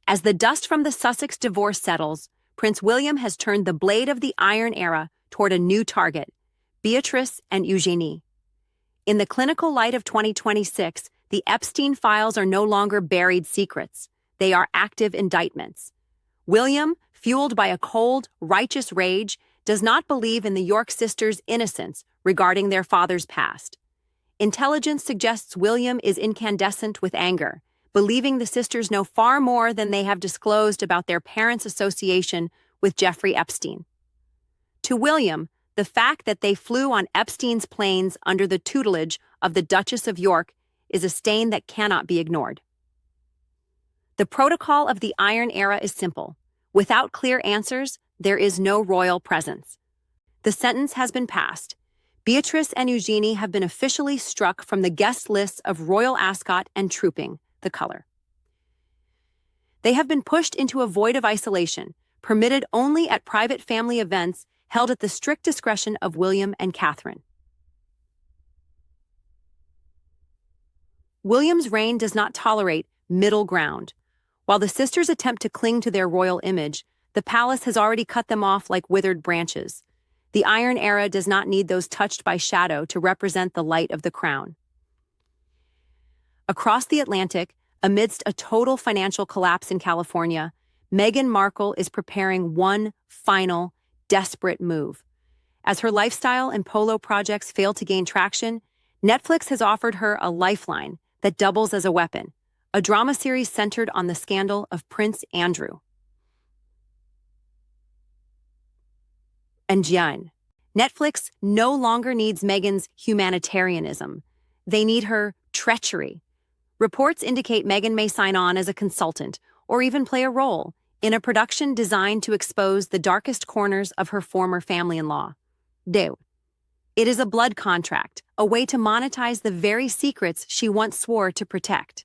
As the dust from the Sussex divorce settles, Prince William has turned the blade of the Iron Era toward a new target, Beatrice and Eugenie. In the clinical light of 2026, the Epstein files are no longer buried secrets. They are active indictments. William, fueled by a cold, righteous rage, does not believe in the York sisters' innocence regarding their father's past. Intelligence suggests William is incandescent with anger, believing the sisters know far more than they have disclosed about their parents' association with Jeffrey Epstein. To William, the fact that they flew on Epstein's planes under the tutelage of the Duchess of York is a stain that cannot be ignored. The protocol of the Iron Era is simple. Without clear answers, there is no royal presence. The sentence has been passed. Beatrice and Eugenie have been officially struck from the guest lists of Royal Ascot and Trooping, the color. They have been pushed into a void of isolation, permitted only at private family events held at the strict discretion of William and Catherine. William's reign does not tolerate middle ground. While the sisters attempt to cling to their royal image, the palace has already cut them off like withered branches. The Iron Era does not need those touched by shadow to represent the light of the crown. Across the Atlantic, amidst a total financial collapse in California, Meghan Markle is preparing one final, desperate move. As her lifestyle and polo projects fail to gain traction, Netflix has offered her a lifeline that doubles as a weapon, a drama series centered on the scandal of Prince Andrew. And Jen. Netflix no longer needs Meghan's humanitarianism. They need her treachery. Reports indicate Meghan may sign on as a consultant or even play a role in a production designed to expose the darkest corners of her former family-in-law. It is a blood contract, a way to monetize the very secrets she once swore to protect.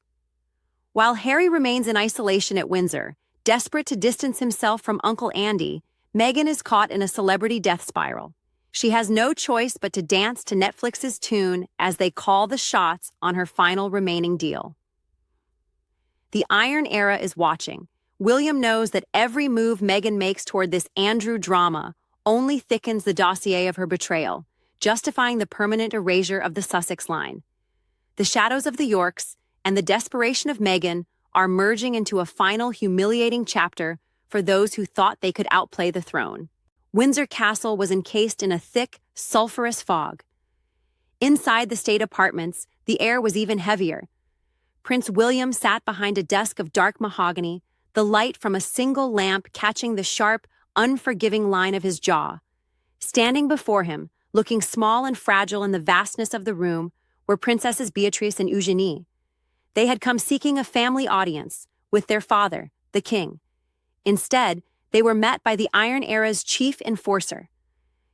While Harry remains in isolation at Windsor, desperate to distance himself from Uncle Andy, Meghan is caught in a celebrity death spiral. She has no choice but to dance to Netflix's tune as they call the shots on her final remaining deal. The Iron Era is watching. William knows that every move Meghan makes toward this Andrew drama only thickens the dossier of her betrayal, justifying the permanent erasure of the Sussex line. The shadows of the Yorks and the desperation of Meghan are merging into a final humiliating chapter for those who thought they could outplay the throne. Windsor Castle was encased in a thick, sulphurous fog. Inside the state apartments, the air was even heavier. Prince William sat behind a desk of dark mahogany, the light from a single lamp catching the sharp, unforgiving line of his jaw. Standing before him, looking small and fragile in the vastness of the room, were Princesses Beatrice and Eugenie. They had come seeking a family audience with their father, the king. Instead, they were met by the Iron Era's chief enforcer.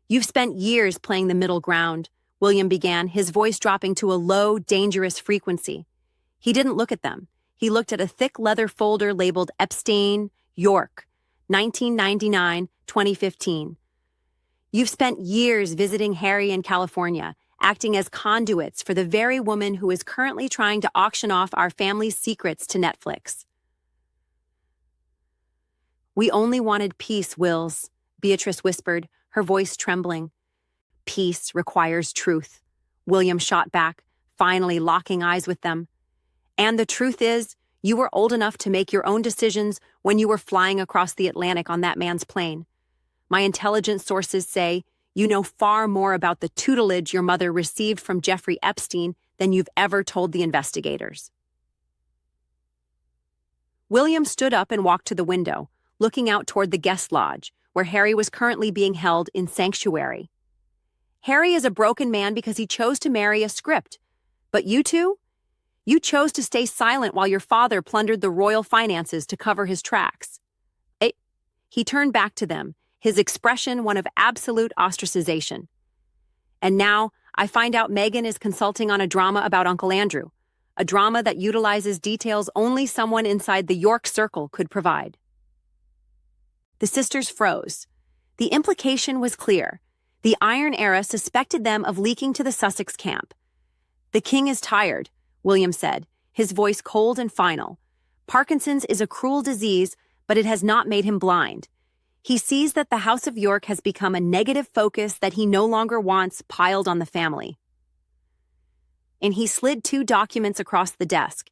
"You've spent years playing the middle ground," William began, his voice dropping to a low, dangerous frequency. He didn't look at them. He looked at a thick leather folder labeled Epstein, York, 1999-2015. "You've spent years visiting Harry in California, acting as conduits for the very woman who is currently trying to auction off our family's secrets to Netflix." "We only wanted peace, Wills," Beatrice whispered, her voice trembling. "Peace requires truth," William shot back, finally locking eyes with them. "And the truth is, you were old enough to make your own decisions when you were flying across the Atlantic on that man's plane. My intelligence sources say you know far more about the tutelage your mother received from Jeffrey Epstein than you've ever told the investigators." William stood up and walked to the window, looking out toward the guest lodge, where Harry was currently being held in sanctuary. "Harry is a broken man because he chose to marry a script. But you two? You chose to stay silent while your father plundered the royal finances to cover his tracks." He turned back to them, his expression one of absolute ostracization. "And now, I find out Meghan is consulting on a drama about Uncle Andrew, a drama that utilizes details only someone inside the York circle could provide." The sisters froze. The implication was clear. The Iron Era suspected them of leaking to the Sussex camp. "The king is tired," William said, his voice cold and final. Parkinson's is a cruel disease, but it has not made him blind. He sees that the House of York has become a negative focus that he no longer wants piled on the family. And he slid 2 documents across the desk.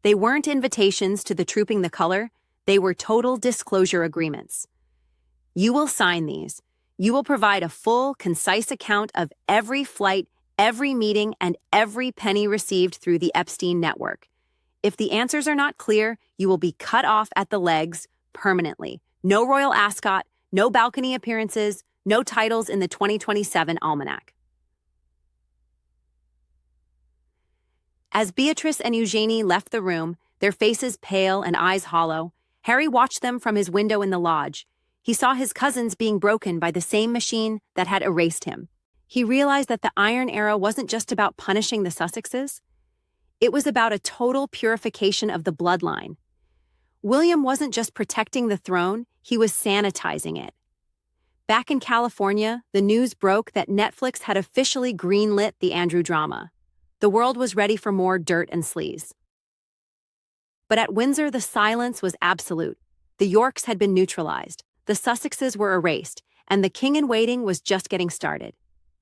They weren't invitations to the Trooping the Color, they were total disclosure agreements. You will sign these. You will provide a full, concise account of every flight, every meeting, and every penny received through the Epstein network. If the answers are not clear, you will be cut off at the legs permanently. No royal ascot, no balcony appearances, no titles in the 2027 almanac. As Beatrice and Eugenie left the room, their faces pale and eyes hollow, Harry watched them from his window in the lodge. He saw his cousins being broken by the same machine that had erased him. He realized that the Iron Era wasn't just about punishing the Sussexes. It was about a total purification of the bloodline. William wasn't just protecting the throne, he was sanitizing it. Back in California, the news broke that Netflix had officially greenlit the Andrew drama. The world was ready for more dirt and sleaze. But at Windsor, the silence was absolute. The Yorks had been neutralized, the Sussexes were erased, and the king-in-waiting was just getting started.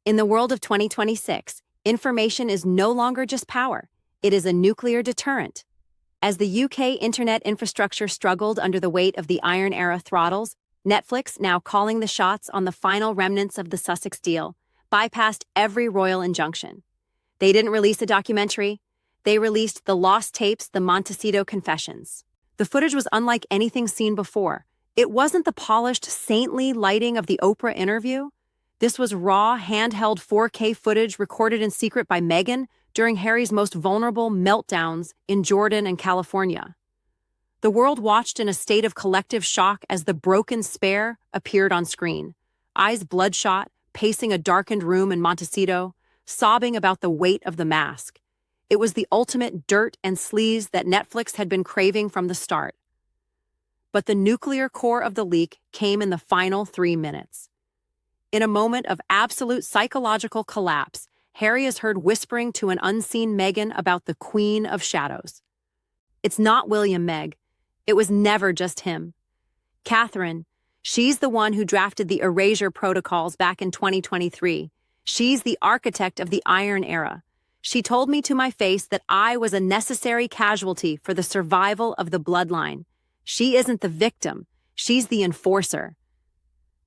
In the world of 2026, information is no longer just power. It is a nuclear deterrent. As the UK internet infrastructure struggled under the weight of the Iron Era throttles, Netflix, now calling the shots on the final remnants of the Sussex deal, bypassed every royal injunction. They didn't release a documentary. They released the lost tapes, the Montecito confessions. The footage was unlike anything seen before. It wasn't the polished, saintly lighting of the Oprah interview. This was raw, handheld 4K footage recorded in secret by Meghan during Harry's most vulnerable meltdowns in Jordan and California. The world watched in a state of collective shock as the broken spare appeared on screen, eyes bloodshot, pacing a darkened room in Montecito, sobbing about the weight of the mask. It was the ultimate dirt and sleaze that Netflix had been craving from the start. But the nuclear core of the leak came in the final 3 minutes. In a moment of absolute psychological collapse, Harry is heard whispering to an unseen Meghan about the Queen of Shadows. It's not William, Meg. It was never just him. Catherine, she's the one who drafted the erasure protocols back in 2023. She's the architect of the Iron Era. She told me to my face that I was a necessary casualty for the survival of the bloodline. She isn't the victim. She's the enforcer.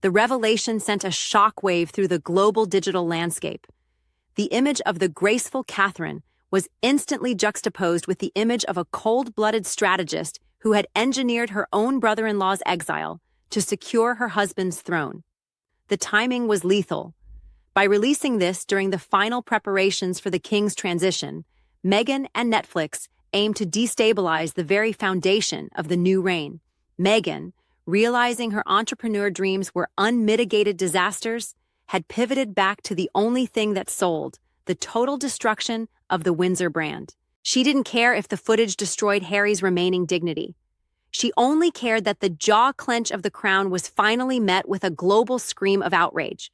The revelation sent a shockwave through the global digital landscape. The image of the graceful Catherine was instantly juxtaposed with the image of a cold-blooded strategist who had engineered her own brother-in-law's exile to secure her husband's throne. The timing was lethal. By releasing this during the final preparations for the king's transition, Meghan and Netflix aimed to destabilize the very foundation of the new reign. Meghan, realizing her entrepreneur dreams were unmitigated disasters, had pivoted back to the only thing that sold, the total destruction of the Windsor brand. She didn't care if the footage destroyed Harry's remaining dignity. She only cared that the jaw clench of the crown was finally met with a global scream of outrage.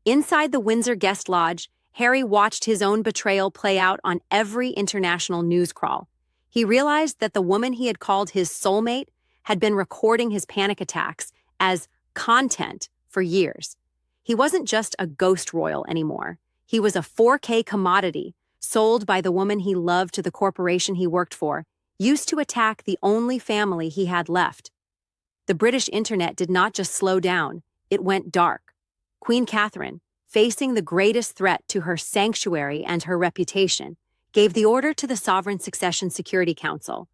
Inside the Windsor guest lodge, Harry watched his own betrayal play out on every international news crawl. He realized that the woman he had called his soulmate had been recording his panic attacks as content for years. He wasn't just a ghost royal anymore. He was a 4K commodity, sold by the woman he loved to the corporation he worked for, used to attack the only family he had left. The British internet did not just slow down, it went dark. Queen Catherine, facing the greatest threat to her sanctuary and her reputation, gave the order to the Sovereign Succession Security Council.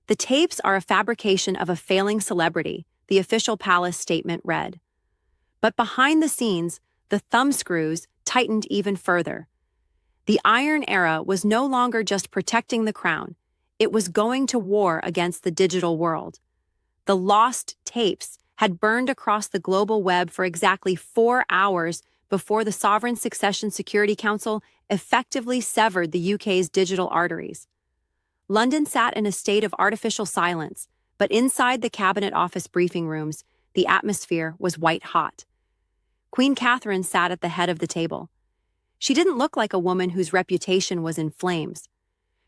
The tapes are a fabrication of a failing celebrity, the official palace statement read. But behind the scenes, the thumbscrews tightened even further. The Iron Era was no longer just protecting the crown, it was going to war against the digital world. The lost tapes had burned across the global web for exactly 4 hours before the Sovereign Succession Security Council effectively severed the UK's digital arteries. London sat in a state of artificial silence, but inside the Cabinet Office briefing rooms, the atmosphere was white-hot. Queen Catherine sat at the head of the table. She didn't look like a woman whose reputation was in flames.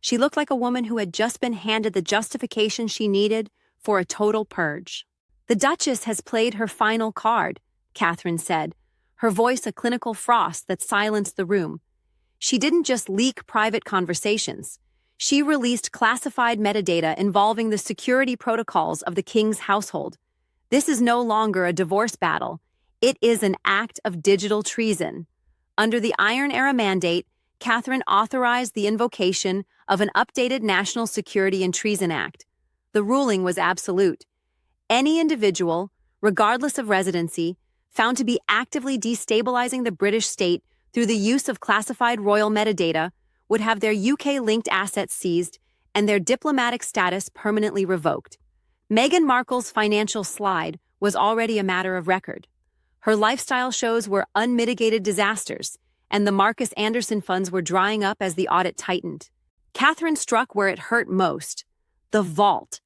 She looked like a woman who had just been handed the justification she needed for a total purge. "The Duchess has played her final card," Catherine said, her voice a clinical frost that silenced the room. She didn't just leak private conversations. She released classified metadata involving the security protocols of the king's household. This is no longer a divorce battle. It is an act of digital treason. Under the Iron Era mandate, Catherine authorized the invocation of an updated National Security and Treason Act. The ruling was absolute. Any individual, regardless of residency, found to be actively destabilizing the British state through the use of classified royal metadata would have their UK-linked assets seized and their diplomatic status permanently revoked. Meghan Markle's financial slide was already a matter of record. Her lifestyle shows were unmitigated disasters, and the Marcus Anderson funds were drying up as the audit tightened. Catherine struck where it hurt most: the vault.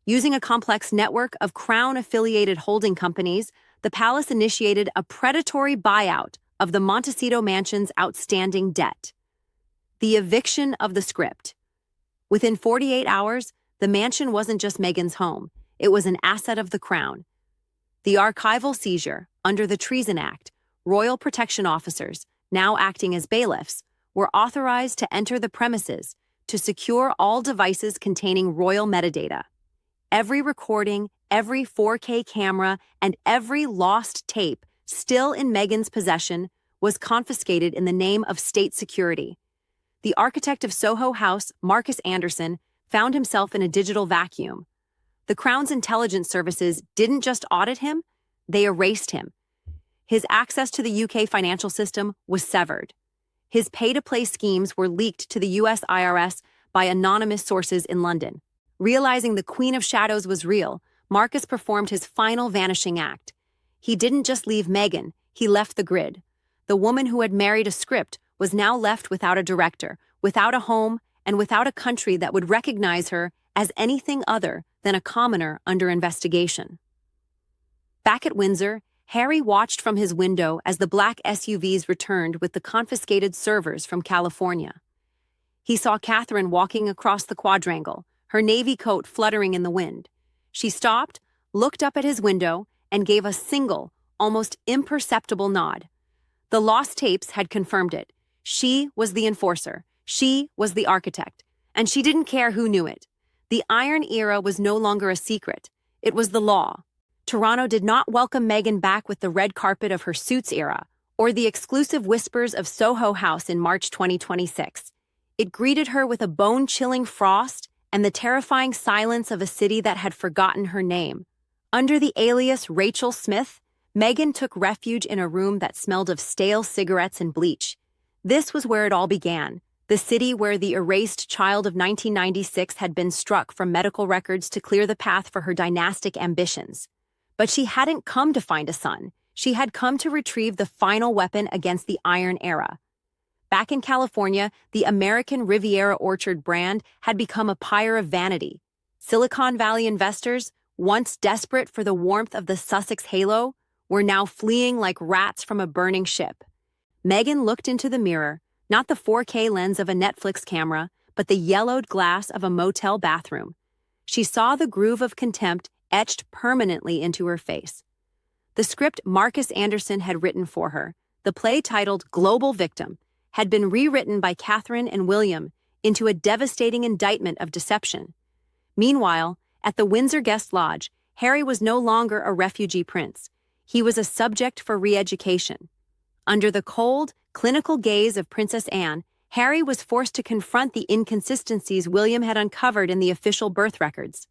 Using a complex network of Crown-affiliated holding companies, the palace initiated a predatory buyout of the Montecito mansion's outstanding debt. The eviction of the script. Within 48 hours, the mansion wasn't just Meghan's home, it was an asset of the Crown. The archival seizure, under the Treason Act, royal protection officers, now acting as bailiffs, were authorized to enter the premises to secure all devices containing royal metadata. Every recording, every 4K camera, and every lost tape still in Meghan's possession was confiscated in the name of state security. The architect of Soho House, Marcus Anderson, found himself in a digital vacuum. The Crown's intelligence services didn't just audit him, they erased him. His access to the UK financial system was severed. His pay-to-play schemes were leaked to the US IRS by anonymous sources in London. Realizing the Queen of Shadows was real, Marcus performed his final vanishing act. He didn't just leave Meghan, he left the grid. The woman who had married a script was now left without a director, without a home, and without a country that would recognize her as anything other than a commoner under investigation. Back at Windsor, Harry watched from his window as the black SUVs returned with the confiscated servers from California. He saw Catherine walking across the quadrangle, her navy coat fluttering in the wind. She stopped, looked up at his window, and gave a single, almost imperceptible nod. The lost tapes had confirmed it. She was the enforcer. She was the architect. And she didn't care who knew it. The Iron Era was no longer a secret. It was the law. Toronto did not welcome Meghan back with the red carpet of her Suits era, or the exclusive whispers of Soho House in March 2026. It greeted her with a bone-chilling frost and the terrifying silence of a city that had forgotten her name. Under the alias Rachel Smith, Meghan took refuge in a room that smelled of stale cigarettes and bleach. This was where it all began, the city where the erased child of 1996 had been struck from medical records to clear the path for her dynastic ambitions. But she hadn't come to find a son. She had come to retrieve the final weapon against the Iron Era. Back in California, the American Riviera Orchard brand had become a pyre of vanity. Silicon Valley investors, once desperate for the warmth of the Sussex halo, were now fleeing like rats from a burning ship. Meghan looked into the mirror, not the 4K lens of a Netflix camera, but the yellowed glass of a motel bathroom. She saw the groove of contempt etched permanently into her face. The script Marcus Anderson had written for her, the play titled Global Victim, had been rewritten by Catherine and William into a devastating indictment of deception. Meanwhile, at the Windsor Guest Lodge, Harry was no longer a refugee prince. He was a subject for re-education. Under the cold, clinical gaze of Princess Anne, Harry was forced to confront the inconsistencies William had uncovered in the official birth records.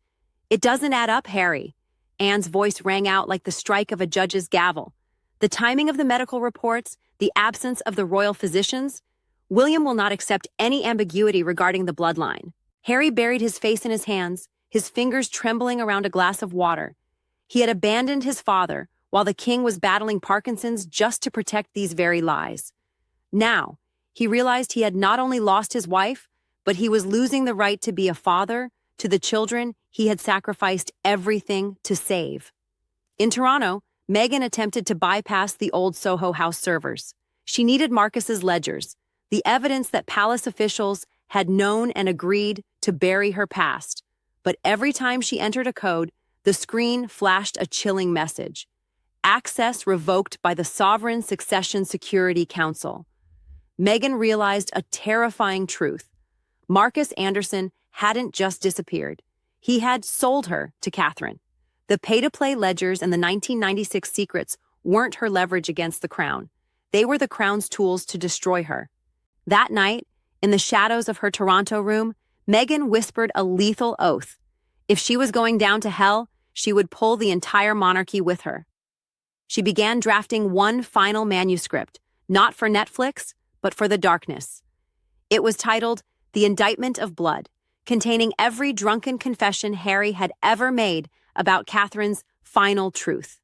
"It doesn't add up, Harry." Anne's voice rang out like the strike of a judge's gavel. The timing of the medical reports, the absence of the royal physicians, William will not accept any ambiguity regarding the bloodline. Harry buried his face in his hands, his fingers trembling around a glass of water. He had abandoned his father, while the king was battling Parkinson's just to protect these very lies. Now, he realized he had not only lost his wife, but he was losing the right to be a father to the children he had sacrificed everything to save. In Toronto, Meghan attempted to bypass the old Soho House servers. She needed Marcus's ledgers, the evidence that palace officials had known and agreed to bury her past, but every time she entered a code, the screen flashed a chilling message. Access revoked by the Sovereign Succession Security Council. Meghan realized a terrifying truth. Marcus Anderson hadn't just disappeared. He had sold her to Catherine. The pay-to-play ledgers and the 1996 secrets weren't her leverage against the crown. They were the crown's tools to destroy her. That night, in the shadows of her Toronto room, Meghan whispered a lethal oath. If she was going down to hell, she would pull the entire monarchy with her. She began drafting one final manuscript, not for Netflix, but for the darkness. It was titled The Indictment of Blood, containing every drunken confession Harry had ever made about Catherine's final truth.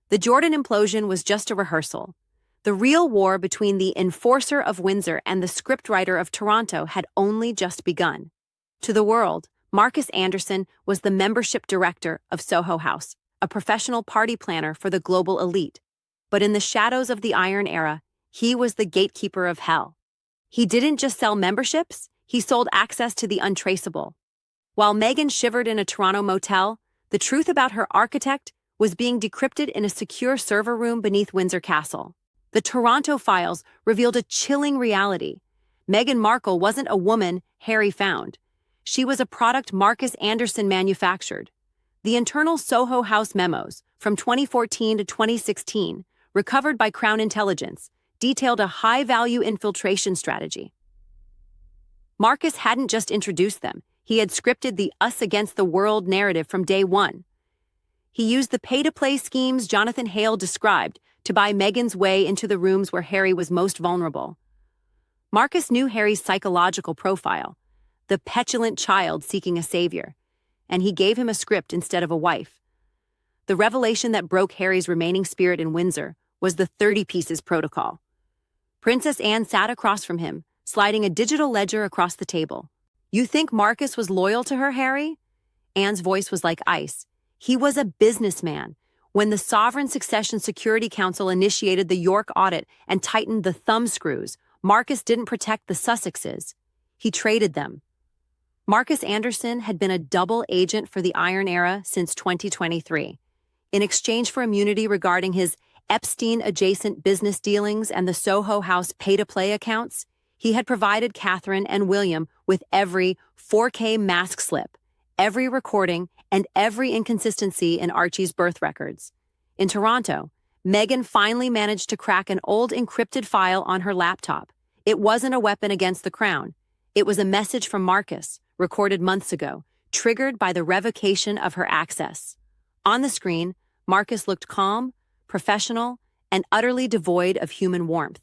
The Jordan implosion was just a rehearsal. The real war between the enforcer of Windsor and the scriptwriter of Toronto had only just begun. To the world, Marcus Anderson was the membership director of Soho House, a professional party planner for the global elite. But in the shadows of the Iron Era, he was the gatekeeper of hell. He didn't just sell memberships, he sold access to the untraceable. While Meghan shivered in a Toronto motel, the truth about her architect was being decrypted in a secure server room beneath Windsor Castle. The Toronto files revealed a chilling reality. Meghan Markle wasn't a woman Harry found. She was a product Marcus Anderson manufactured. The internal Soho House memos from 2014 to 2016, recovered by Crown Intelligence, detailed a high-value infiltration strategy. Marcus hadn't just introduced them, he had scripted the us against the world narrative from day one. He used the pay-to-play schemes Jonathan Hale described to buy Meghan's way into the rooms where Harry was most vulnerable. Marcus knew Harry's psychological profile, the petulant child seeking a savior, and he gave him a script instead of a wife. The revelation that broke Harry's remaining spirit in Windsor was the 30 Pieces protocol. Princess Anne sat across from him, sliding a digital ledger across the table. You think Marcus was loyal to her, Harry? Anne's voice was like ice. He was a businessman. When the Sovereign Succession Security Council initiated the York audit and tightened the thumbscrews, Marcus didn't protect the Sussexes. He traded them. Marcus Anderson had been a double agent for the Iron Era since 2023. In exchange for immunity regarding his Epstein-adjacent business dealings and the Soho House pay-to-play accounts, he had provided Catherine and William with every 4K mask slip, every recording, and every inconsistency in Archie's birth records. In Toronto, Meghan finally managed to crack an old encrypted file on her laptop. It wasn't a weapon against the crown. It was a message from Marcus, recorded months ago, triggered by the revocation of her access. On the screen, Marcus looked calm, professional, and utterly devoid of human warmth.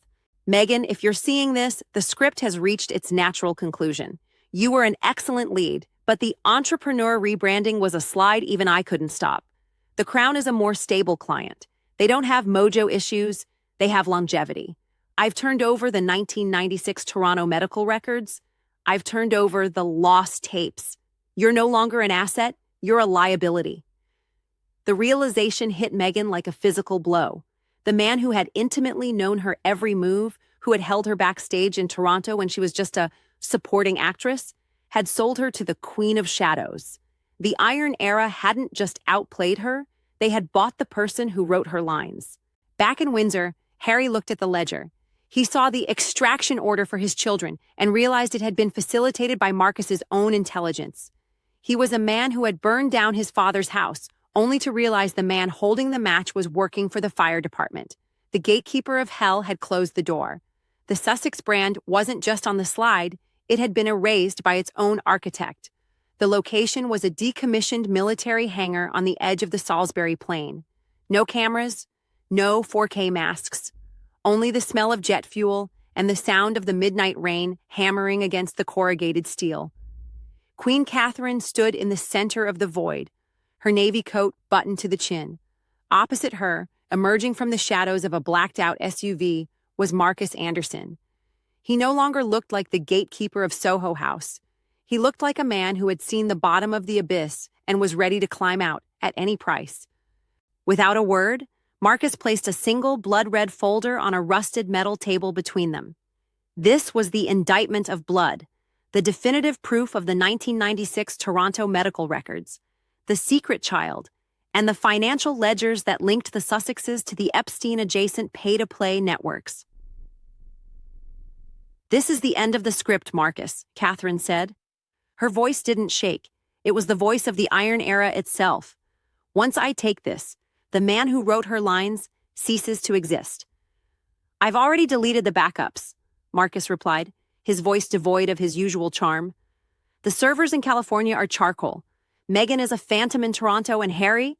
Meghan, if you're seeing this, the script has reached its natural conclusion. You were an excellent lead, but the entrepreneur rebranding was a slide even I couldn't stop. The Crown is a more stable client. They don't have mojo issues, they have longevity. I've turned over the 1996 Toronto medical records. I've turned over the lost tapes. You're no longer an asset, you're a liability. The realization hit Meghan like a physical blow. The man who had intimately known her every move, who had held her backstage in Toronto when she was just a supporting actress, had sold her to the Queen of Shadows. The Iron Era hadn't just outplayed her, they had bought the person who wrote her lines. Back in Windsor, Harry looked at the ledger. He saw the extraction order for his children and realized it had been facilitated by Marcus's own intelligence. He was a man who had burned down his father's house, only to realize the man holding the match was working for the fire department. The gatekeeper of hell had closed the door. The Sussex brand wasn't just on the slide, it had been erased by its own architect. The location was a decommissioned military hangar on the edge of the Salisbury Plain. No cameras, no 4K masks, only the smell of jet fuel and the sound of the midnight rain hammering against the corrugated steel. Queen Catherine stood in the center of the void, her navy coat buttoned to the chin. Opposite her, emerging from the shadows of a blacked-out SUV, was Marcus Anderson. He no longer looked like the gatekeeper of Soho House. He looked like a man who had seen the bottom of the abyss and was ready to climb out at any price. Without a word, Marcus placed a single blood-red folder on a rusted metal table between them. This was the indictment of blood, the definitive proof of the 1996 Toronto medical records, the secret child, and the financial ledgers that linked the Sussexes to the Epstein-adjacent pay-to-play networks. "This is the end of the script, Marcus," Catherine said. Her voice didn't shake. It was the voice of the Iron Era itself. "Once I take this, the man who wrote her lines ceases to exist." "I've already deleted the backups," Marcus replied, his voice devoid of his usual charm. "The servers in California are charcoal. Meghan is a phantom in Toronto, and Harry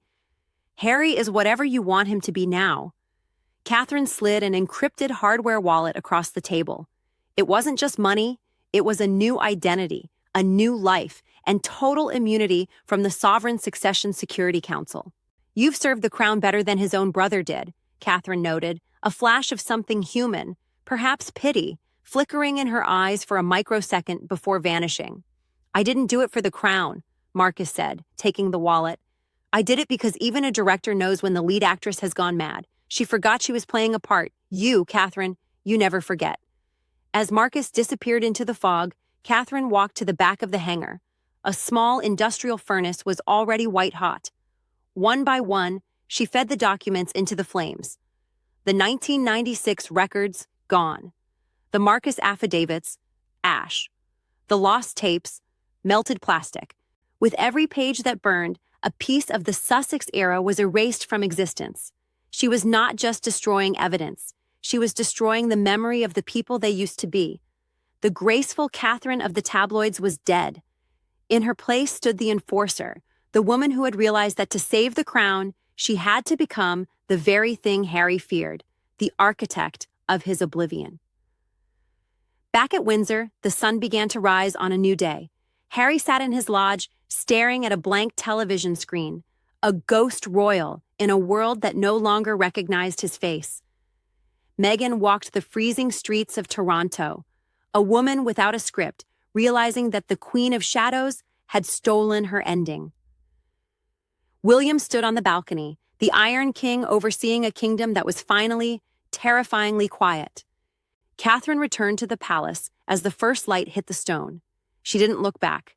is whatever you want him to be now." Catherine slid an encrypted hardware wallet across the table. It wasn't just money, it was a new identity, a new life, and total immunity from the Sovereign Succession Security Council. "You've served the crown better than his own brother did," Catherine noted, a flash of something human, perhaps pity, flickering in her eyes for a microsecond before vanishing. "I didn't do it for the crown," Marcus said, taking the wallet. "I did it because even a director knows when the lead actress has gone mad. She forgot she was playing a part. You, Catherine, you never forget." As Marcus disappeared into the fog, Catherine walked to the back of the hangar. A small industrial furnace was already white-hot. One by one, she fed the documents into the flames. The 1996 records, gone. The Marcus affidavits, ash. The lost tapes, melted plastic. With every page that burned, a piece of the Sussex era was erased from existence. She was not just destroying evidence. She was destroying the memory of the people they used to be. The graceful Catherine of the tabloids was dead. In her place stood the enforcer, the woman who had realized that to save the crown, she had to become the very thing Harry feared, the architect of his oblivion. Back at Windsor, the sun began to rise on a new day. Harry sat in his lodge, staring at a blank television screen, a ghost royal in a world that no longer recognized his face. Meghan walked the freezing streets of Toronto, a woman without a script, realizing that the Queen of Shadows had stolen her ending. William stood on the balcony, the Iron King overseeing a kingdom that was finally, terrifyingly quiet. Catherine returned to the palace as the first light hit the stone. She didn't look back.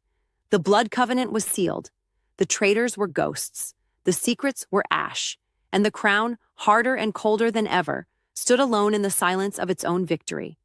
The blood covenant was sealed. The traitors were ghosts. The secrets were ash. And the crown, harder and colder than ever, stood alone in the silence of its own victory.